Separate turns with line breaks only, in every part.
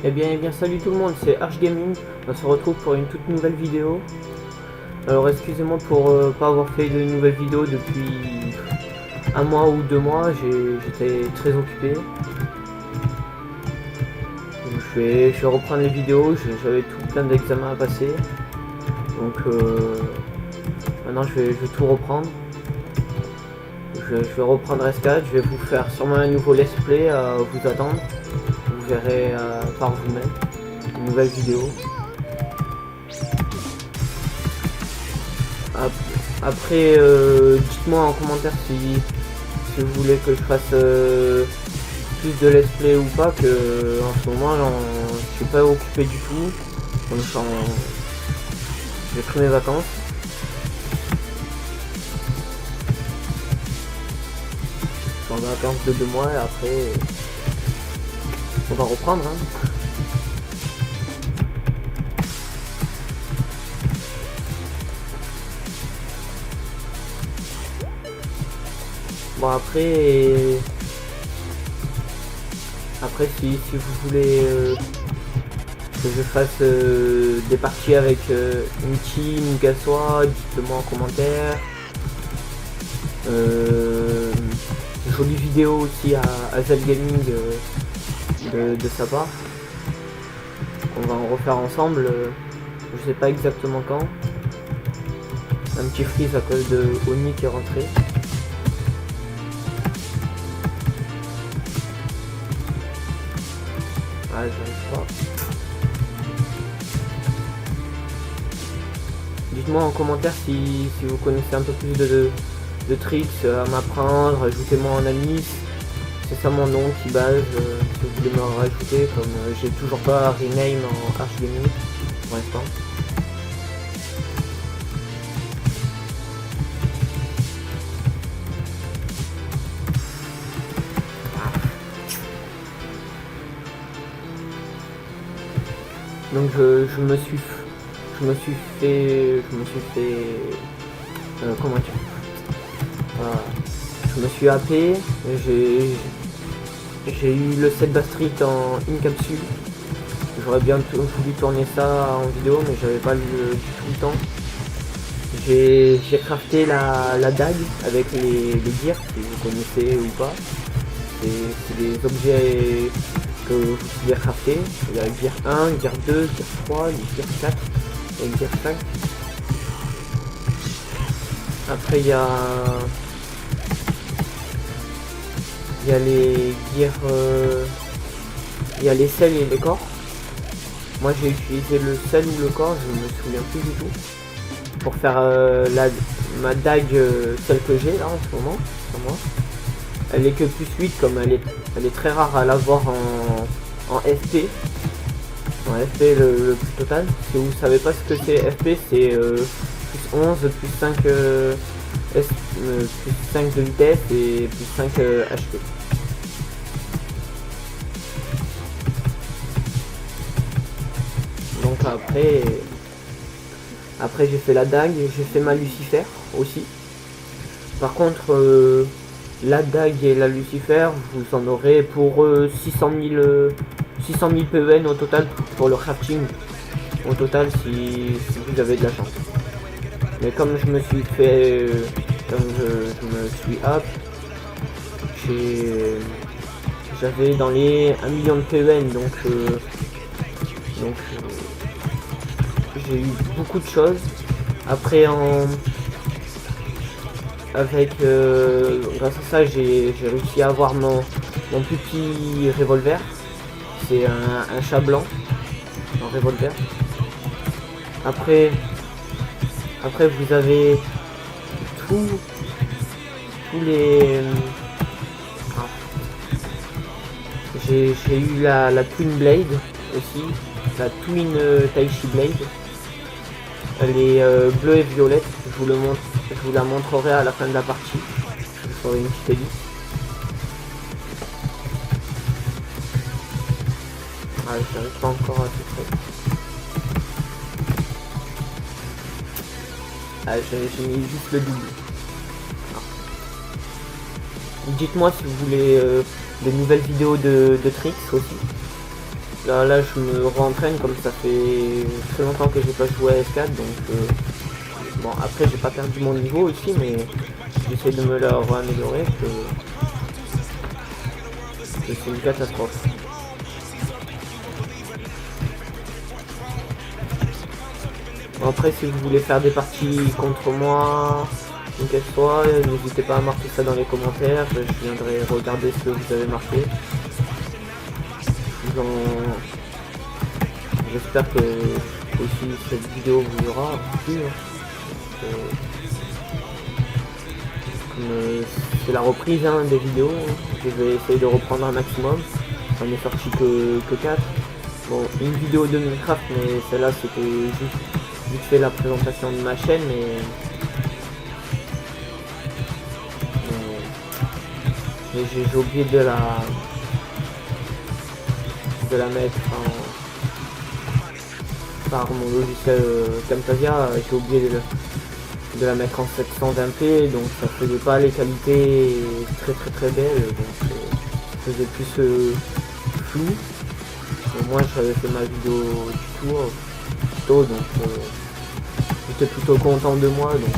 Eh bien salut tout le monde, c'est Arch Gaming. On se retrouve pour une toute nouvelle vidéo. Alors excusez-moi pour pas avoir fait de nouvelles vidéos depuis un mois ou 2 mois, j'étais très occupé. Donc, je vais reprendre les vidéos, j'avais tout plein d'examens à passer. Donc maintenant je vais tout reprendre. Je vais reprendre S4, je vais vous faire sûrement un nouveau let's play à vous attendre. Vous verrez par vous-même une nouvelle vidéo. Après, dites-moi en commentaire si vous voulez que je fasse plus de let's play ou pas, que en ce moment je suis pas occupé du tout. Donc j'ai pris mes vacances. Je suis en vacances de 2 mois et après on va reprendre hein. Bon après si vous voulez que je fasse des parties avec une team Gassois, dites-le-moi en commentaire. Jolie vidéo aussi à Zell Gaming de sa part. On va en refaire ensemble, je sais pas exactement quand. Un petit freeze à cause de Oni qui est rentré. Ah, j'arrive pas. Dites-moi en commentaire si vous connaissez un peu plus de tricks à m'apprendre, ajoutez-moi en ami. C'est ça mon nom qui base, si vous voulez me rajouter, comme j'ai toujours pas rename en Arch Gaming pour l'instant. Donc je me suis fait comment dire, je me suis happé, j'ai eu le 7 Bastrit en une capsule. J'aurais bien voulu tourner ça en vidéo mais j'avais pas du tout le temps. J'ai crafté la dague avec les gears, si vous connaissez ou pas. C'est des objets que vous pouvez crafter. Il y a gear 1, gear 2, gear 3, gear 4 et gear 5. Après il y a les gears, il y a les selles et les corps. Moi j'ai utilisé le sel ou le corps, je me souviens plus du tout, pour faire ma dague, celle que j'ai là en ce moment sur moi. Elle est que plus 8, comme elle est très rare à l'avoir en FP. En FP le plus total. Si vous savez pas ce que c'est FP, c'est plus 11, plus 5 plus 5 de vitesse et plus 5 HP. Donc après j'ai fait la dague, j'ai fait ma Lucifer aussi. Par contre la dague et la Lucifer, vous en aurez pour 600 000 PEN au total pour le crafting. Au total si vous avez de la chance. Mais comme je me suis fait, comme je me suis up, j'avais dans les 1 million de PEN, donc j'ai eu beaucoup de choses. Après grâce à ça j'ai réussi à avoir mon petit revolver. C'est un chat blanc en revolver. Après vous avez tous les j'ai eu la Twin Blade aussi, la Twin Taichi Blade. Elle est bleue et violette, je vous la montrerai à la fin de la partie. Je vous ferai une petite édite. Ah, j'arrive pas encore à tout faire. Ah, j'ai mis juste le double. Dites-moi si vous voulez de nouvelles vidéos de tricks aussi. Là, je me rentraîne, comme ça fait très longtemps que j'ai pas joué à S4, donc bon, après j'ai pas perdu mon niveau ici, mais j'essaie de me le améliorer, que c'est une catastrophe. Bon, après, si vous voulez faire des parties contre moi, ou quelle soit, n'hésitez pas à marquer ça dans les commentaires, je viendrai regarder ce que vous avez marqué. J'espère que aussi cette vidéo vous aura plu. C'est la reprise des vidéos, je vais essayer de reprendre un maximum. J'en ai sorti que 4. Bon, une vidéo de Minecraft, mais celle-là c'était juste vite fait la présentation de ma chaîne, mais j'ai oublié de la mettre par mon logiciel Camtasia. J'ai oublié de la mettre en 720p, donc ça faisait pas les qualités très belles, donc ça faisait plus flou. Au moins j'avais fait ma vidéo du tour plutôt, donc j'étais plutôt content de moi. Donc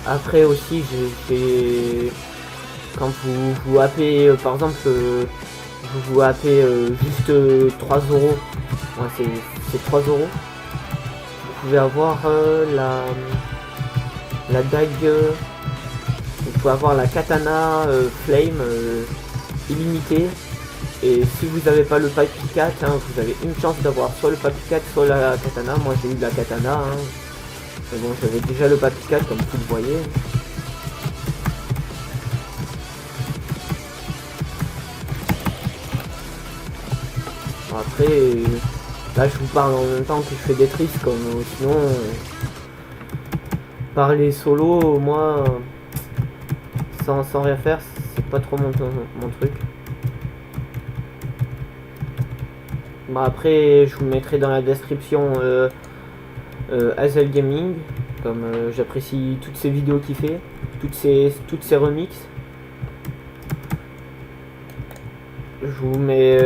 après aussi j'ai quand vous appelez par exemple vous appelez juste 3 €, ouais, c'est 3 €, vous pouvez avoir la dague, vous pouvez avoir la katana flame illimitée, et si vous n'avez pas le pack 4, vous avez une chance d'avoir soit le pack 4 soit la katana. Moi j'ai eu de la katana, mais bon, j'avais déjà le pack 4 comme vous le voyez. Après, là je vous parle en même temps que je fais des tristes, comme sinon parler solo, moi sans rien faire, c'est pas trop mon truc. Bah après, je vous mettrai dans la description Hazel Gaming, comme j'apprécie toutes ces vidéos qu'il fait, toutes ces remixes. Je vous mets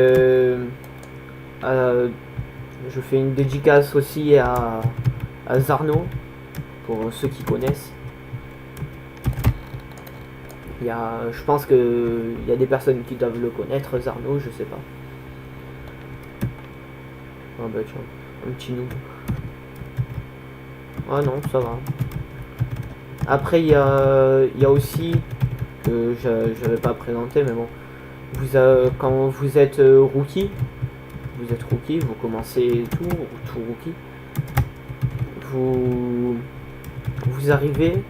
je fais une dédicace aussi à Zarno, pour ceux qui connaissent. Je pense que il y a des personnes qui doivent le connaître, Zarno, je sais pas. Ah bah tiens, un petit noob. Ah non, ça va. Après il y a aussi, que j'avais pas présenté, mais bon, quand vous êtes rookie, vous commencez tout rookie, vous arrivez,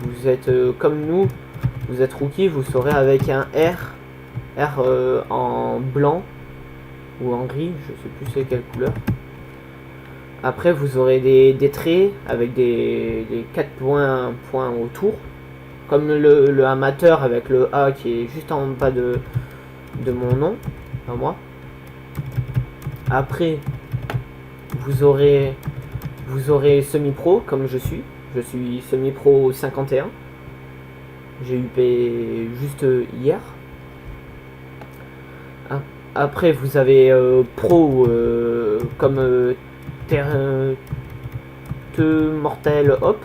vous êtes comme nous, vous êtes rookie, vous serez avec un R en blanc ou en gris, je sais plus c'est quelle couleur. Après vous aurez des traits avec des 4 points autour, comme le amateur avec le A qui est juste en bas de mon nom, à moi. Après vous aurez semi-pro, comme je suis semi-pro 51. J'ai UP juste hier. Après vous avez pro comme mortel hop.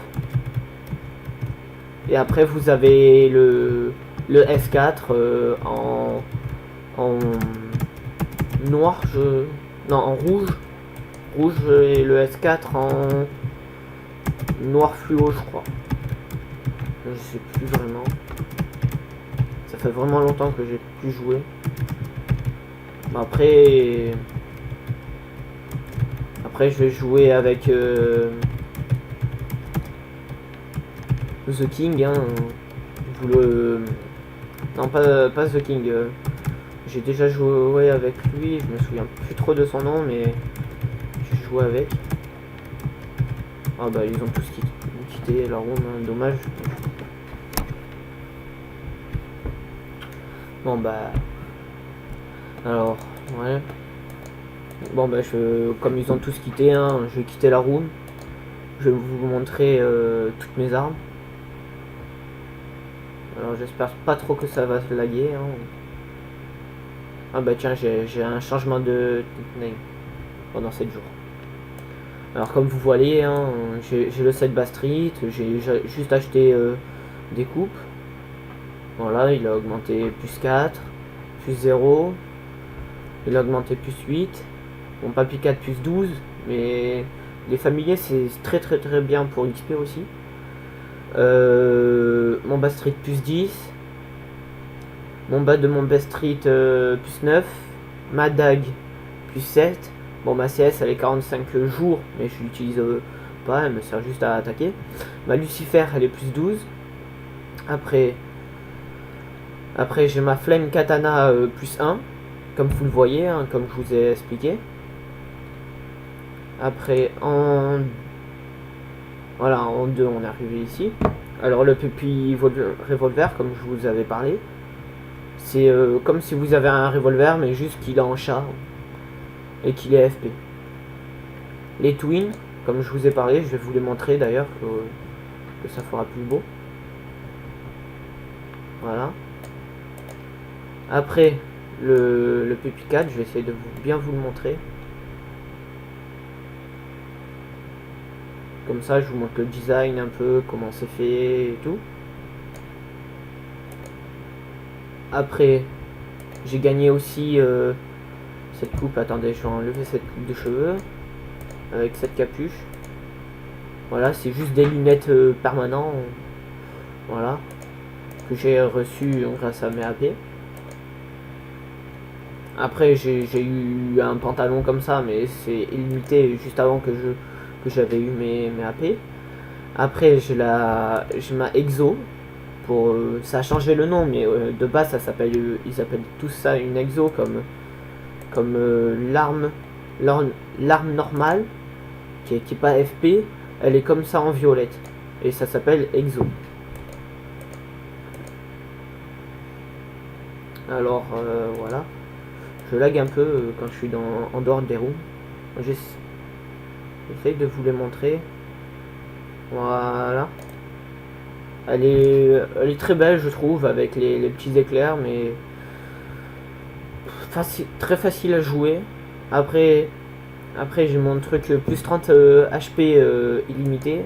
Et après vous avez le S4 en noir, en rouge, et le S4 en noir fluo, je crois. Je sais plus vraiment. Ça fait vraiment longtemps que j'ai plus joué. Après je vais jouer avec The King, non, pas The King. J'ai déjà joué avec lui, je me souviens plus trop de son nom, mais j'ai joué avec. Ah bah ils ont tous quitté la room, dommage. Bon bah alors ouais. Bon bah comme ils ont tous quitté, je vais quitter la room. Je vais vous montrer toutes mes armes. Alors j'espère pas trop que ça va se laguer. Ah bah tiens, j'ai un changement de name pendant 7 jours. Alors comme vous voyez, hein, j'ai le set Bastrit, j'ai juste acheté des coupes. Voilà, il a augmenté plus 4, plus 0. Il a augmenté plus 8. Mon Papy 4 plus 12. Mais les familiers c'est très bien pour l'XP aussi. Mon Bastrit plus 10. Mon bas de mon Bastrit plus 9. Ma dague plus 7. Bon, ma CS elle est 45 jours, mais je l'utilise pas, elle me sert juste à attaquer. Ma Lucifer elle est plus 12. Après j'ai ma Flame Katana plus 1, comme vous le voyez, hein, comme je vous ai expliqué. Après en 2 on est arrivé ici. Alors le Puppy Revolver, comme je vous avais parlé, c'est comme si vous avez un revolver mais juste qu'il est en chat et qu'il est FP. Les Twins, comme je vous ai parlé, je vais vous les montrer d'ailleurs que ça fera plus beau. Voilà. Après le Puppy 4, je vais essayer de bien vous le montrer. Comme ça, je vous montre le design un peu, comment c'est fait et tout. Après, j'ai gagné aussi cette coupe. Attendez, je vais enlever cette coupe de cheveux avec cette capuche. Voilà, c'est juste des lunettes permanentes. Voilà, que j'ai reçu grâce à mes AP. Après, j'ai eu un pantalon comme ça, mais c'est illimité juste avant que j'avais eu mes AP. Après, j'ai ma Exo. Pour, ça a changé le nom, mais de base, ça s'appelle, ils appellent tout ça une Exo comme l'arme normale, qui est pas FP. Elle est comme ça en violette. Et ça s'appelle Exo. Alors, voilà. Je lag un peu quand je suis en dehors des roues. J'essaye de vous les montrer. Voilà. Elle est très belle, je trouve, avec les petits éclairs, mais très facile à jouer. Après j'ai mon truc plus 30 HP illimité.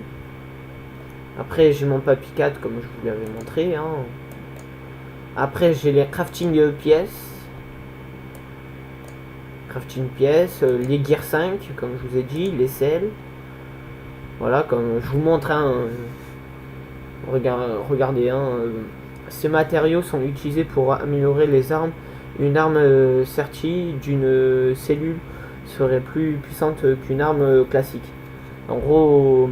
Après j'ai mon Papy 4 comme je vous l'avais montré, hein. Après j'ai les crafting pièces. Les Gear 5 comme je vous ai dit, les selles. Voilà, comme je vous montre, hein, regardez, hein, ces matériaux sont utilisés pour améliorer les armes. Une arme certie d'une cellule serait plus puissante qu'une arme classique. En gros,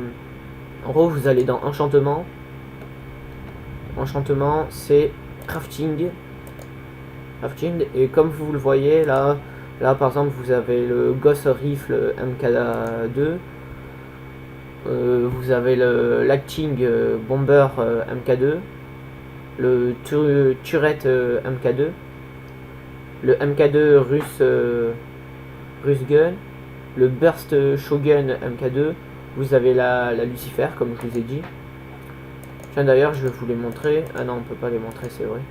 vous allez dans enchantement. Enchantement, c'est crafting. Et comme vous le voyez là par exemple, vous avez le Ghost Rifle MK2. Vous avez le Lacting Bomber MK2, le Turret MK2, le MK2 Russe Gun, le Burst Shogun MK2. Vous avez la Lucifer, comme je vous ai dit. Tiens, d'ailleurs, je vais vous les montrer. Ah non, on peut pas les montrer, c'est vrai.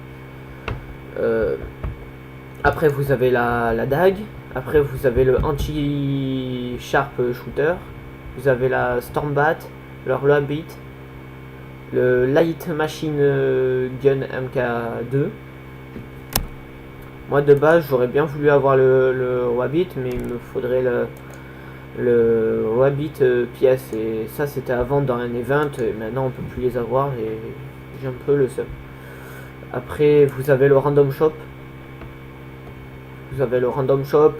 Après, vous avez la dague. Après, vous avez le Anti-Sharp Shooter. Vous avez la Stormbat, le Rabbit, le Light Machine Gun MK2. Moi de base j'aurais bien voulu avoir le Rabbit, mais il me faudrait le Rabbit pièce, et ça c'était à vendre dans un event, et maintenant on peut plus les avoir et j'ai un peu le seum. Après vous avez le Random Shop. Vous avez le Random Shop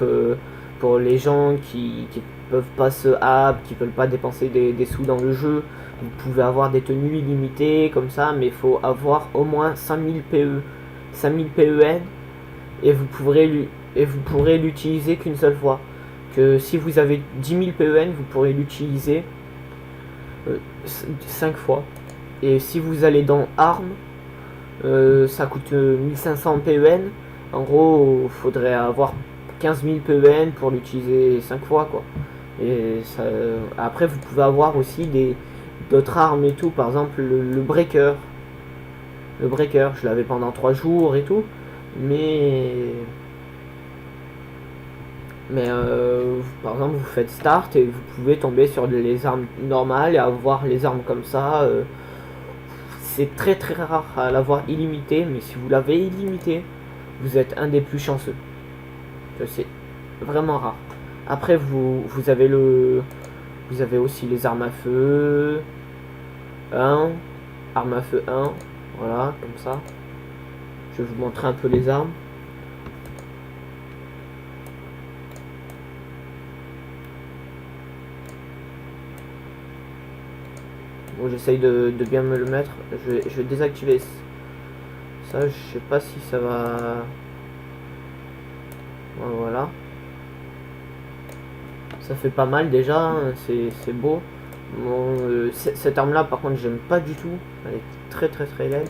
pour les gens qui peuvent pas se hap, qui veulent pas dépenser des sous dans le jeu. Vous pouvez avoir des tenues illimitées comme ça, mais il faut avoir au moins 5000 PE, 5000 PEN, et vous pourrez l'utiliser qu'une seule fois. Que si vous avez 10 000 PEN, vous pourrez l'utiliser 5 fois. Et si vous allez dans armes, ça coûte 1500 PEN. En gros, il faudrait avoir 15 000 PEN pour l'utiliser 5 fois, quoi. Et ça, après vous pouvez avoir aussi d'autres armes et tout, par exemple le breaker. Le breaker, je l'avais pendant 3 jours et tout, mais Mais par exemple, vous faites start et vous pouvez tomber sur les armes normales et avoir les armes comme ça. C'est très très rare à l'avoir illimité, mais si vous l'avez illimité, vous êtes un des plus chanceux. C'est vraiment rare. Après, vous avez vous avez aussi les armes à feu 1, arme à feu 1, voilà, comme ça. Je vais vous montrer un peu les armes. Bon, j'essaye de bien me le mettre. Je vais désactiver ça. Je sais pas si ça va. Voilà. Ça fait pas mal déjà. Hein, c'est beau. Bon, cette arme là, par contre, j'aime pas du tout. Elle est très très très laide.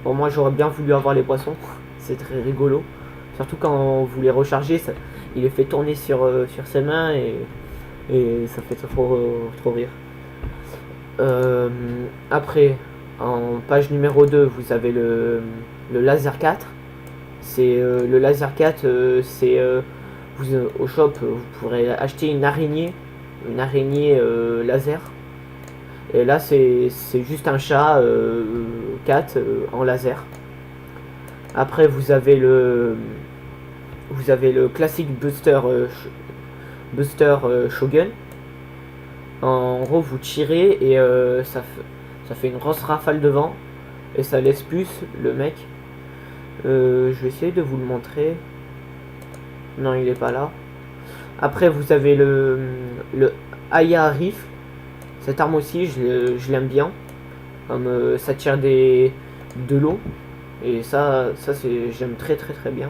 Bon, moi j'aurais bien voulu avoir les poissons. C'est très rigolo. Surtout quand vous les rechargez, il les fait tourner sur ses mains et ça fait trop rire. Après, en page numéro 2, vous avez le laser 4. C'est le laser 4, c'est au shop, vous pourrez acheter une araignée laser. Et là, c'est juste un chat 4 en laser. Après, vous avez le classique Buster Shogun. En gros, vous tirez et ça fait une grosse rafale de vent et ça laisse plus le mec. Je vais essayer de vous le montrer. Non, il est pas là. Après, vous avez le Aya Rifle. Cette arme aussi, je l'aime bien. Comme ça tire de l'eau. Et ça j'aime très très très bien.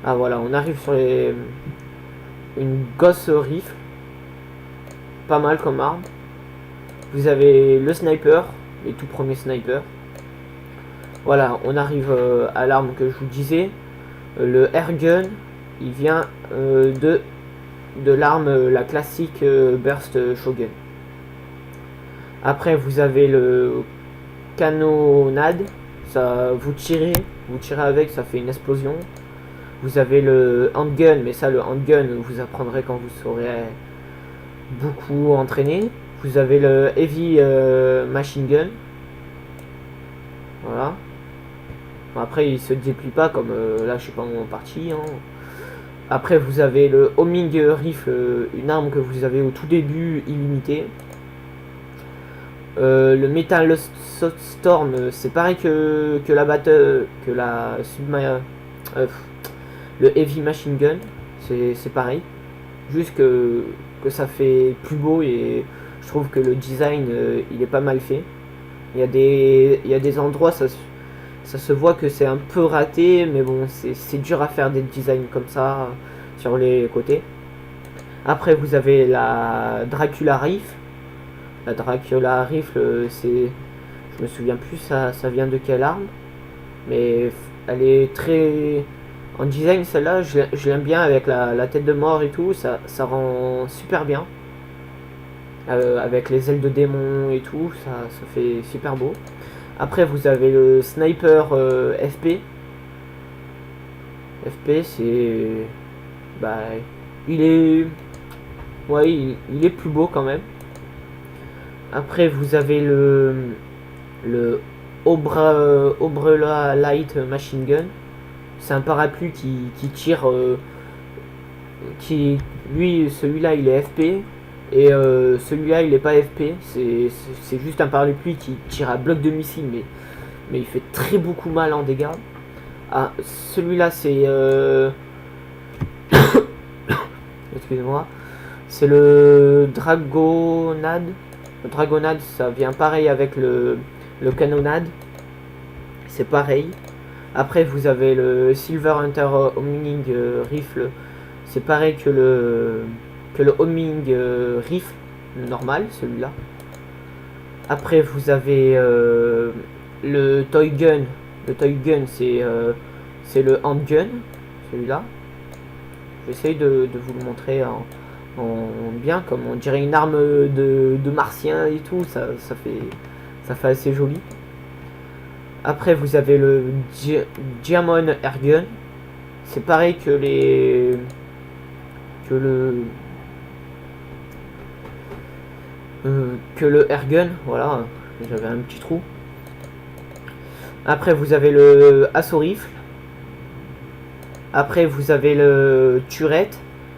Ah voilà, on arrive sur une Ghost Rifle. Pas mal comme arme. Vous avez le sniper, les tout premiers snipers. Voilà, on arrive à l'arme que je vous disais. Le airgun, il vient de l'arme, la classique Burst Shogun. Après, vous avez le canonnade. Ça, vous tirez avec, ça fait une explosion. Vous avez le handgun, mais ça, le handgun, vous apprendrez quand vous saurez beaucoup entraîné. Vous avez le heavy machine gun. Voilà. Bon, après, il se déplie pas comme là, je suis pas en partie. Hein. Après, vous avez le homing rifle, une arme que vous avez au tout début illimité. Le Metal Storm, c'est pareil que la battle, que la le heavy machine gun, c'est pareil. Juste que ça fait plus beau et je trouve que le design il est pas mal fait. Il y a des endroits ça se voit que c'est un peu raté, mais bon, c'est dur à faire des designs comme ça sur les côtés. Après, vous avez la Dracula Rifle. La Dracula Rifle, je me souviens plus ça vient de quelle arme, mais elle est très en design. Celle-là, je l'aime bien avec la tête de mort et tout, ça rend super bien. Avec les ailes de démon et tout, ça fait super beau. Après, vous avez le sniper FP. FP, c'est il est il est plus beau quand même. Après, vous avez le Obrella Light Machine Gun. C'est un parapluie qui tire. Celui-là, il est FP. Et celui-là, il est pas FP. C'est juste un parapluie qui tire à bloc de missile, mais il fait très beaucoup mal en dégâts. Ah, celui-là, c'est. Excusez-moi. C'est le Dragonade. Le Dragonade, ça vient pareil avec le Canonnade. C'est pareil. Après, vous avez le Silver Hunter Homing Rifle. C'est pareil que le Homing Rifle normal, celui-là. Après, vous avez le Toy Gun. Le Toy Gun, c'est le handgun, celui-là. J'essaye de vous le montrer en bien, comme on dirait une arme de martien et tout, ça fait assez joli. Après, vous avez le Diamond Airgun. C'est pareil que que le airgun. Voilà, j'avais un petit trou. Après vous avez le assaut rifle. Après vous avez le turret.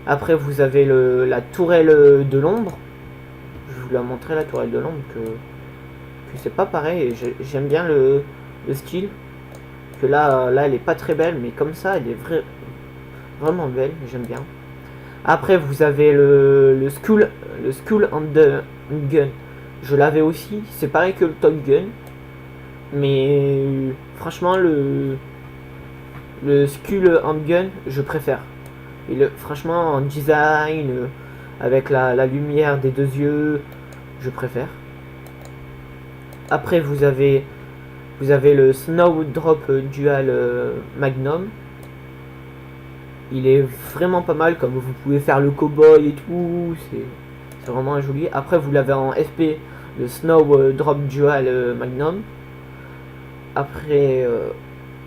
Après vous avez la tourelle de l'ombre. Je vous la montrer, la tourelle de l'ombre, que c'est pas pareil. J'aime bien le style. Que là elle est pas très belle, mais comme ça elle est vraiment belle, j'aime bien. Après vous avez le Skull and Gun. Je l'avais aussi, c'est pareil que le Top Gun. Mais franchement le Skull and Gun je préfère. Franchement en design, avec la lumière des deux yeux, je préfère. Après vous avez le Snowdrop Dual Magnum. Il est vraiment pas mal, comme vous pouvez faire le cowboy et tout, c'est vraiment joli. Après vous l'avez en SP, le Snowdrop Dual Magnum. Après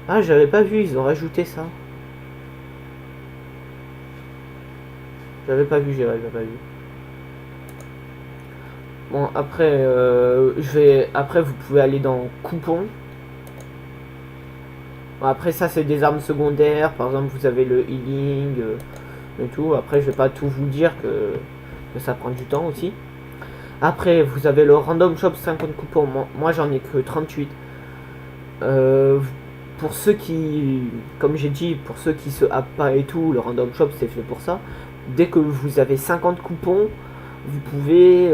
ah, j'avais pas vu, ils ont rajouté ça. J'avais pas vu. Bon, après après vous pouvez aller dans coupons. Après ça c'est des armes secondaires, par exemple vous avez le healing et tout. Après je vais pas tout vous dire que ça prend du temps aussi. Après vous avez le random shop 50 coupons, moi j'en ai que 38. Pour ceux qui, comme j'ai dit, pour ceux qui se happent pas et tout, le random shop c'est fait pour ça. Dès que vous avez 50 coupons, vous pouvez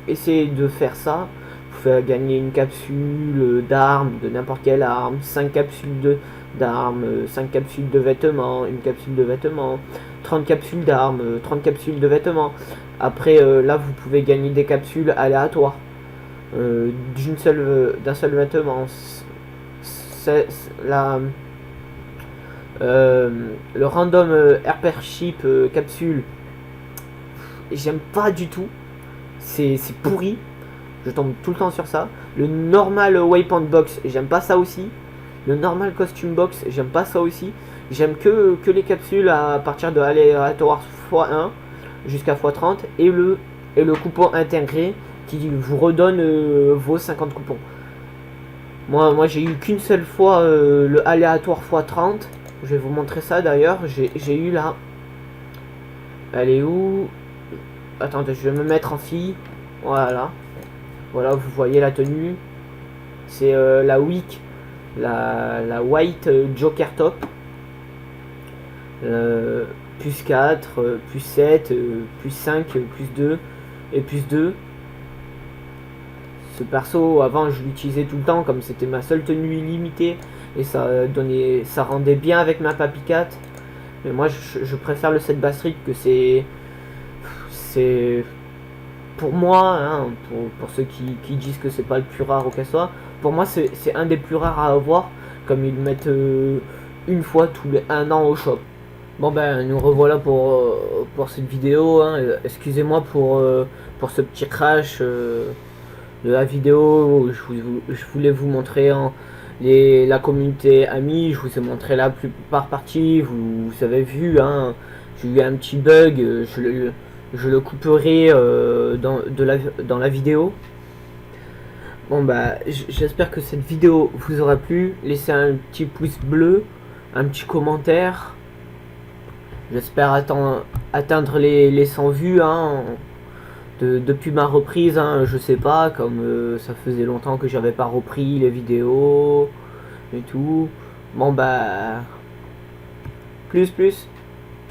essayer de faire ça. Vous pouvez gagner une capsule d'armes, de n'importe quelle arme, 5 capsules d'armes, 5 capsules de vêtements, une capsule de vêtements, 30 capsules d'armes, 30 capsules de vêtements. Après là vous pouvez gagner des capsules aléatoires d'un seul vêtement. Le random airpership capsule, j'aime pas du tout, c'est pourri, je tombe tout le temps sur ça. Le normal waypoint box, j'aime pas ça aussi. Le normal costume box, j'aime pas ça aussi. J'aime que les capsules à partir de aléatoire x1 jusqu'à x30 et le coupon intégré qui vous redonne vos 50 coupons. Moi j'ai eu qu'une seule fois le aléatoire x30. Je vais vous montrer ça d'ailleurs. J'ai eu là. Elle est où? Attendez, je vais me mettre en fille. Voilà. Voilà, vous voyez la tenue. C'est la Wick. La White Joker Top. Plus 4, plus 7, plus 5, plus 2 et plus 2. Ce perso, avant je l'utilisais tout le temps comme c'était ma seule tenue illimitée. Et ça rendait bien avec ma Papy 4. Mais moi je préfère le 7 Bastard, que c'est pour moi hein, pour ceux qui disent que c'est pas le plus rare ou qu'elle soit, pour moi c'est un des plus rares à avoir, comme ils le mettent une fois tous les 1 an au shop. Bon ben nous revoilà pour cette vidéo hein. Excusez-moi pour ce petit crash de la vidéo. Je voulais vous montrer la communauté amis, je vous ai montré la plupart partie, vous avez vu hein, j'ai eu un petit bug, je le couperai dans la vidéo. Bon bah j'espère que cette vidéo vous aura plu, laissez un petit pouce bleu, un petit commentaire. J'espère atteindre les 100 vues hein, depuis ma reprise hein, je sais pas, comme ça faisait longtemps que j'avais pas repris les vidéos et tout. Bon bah plus.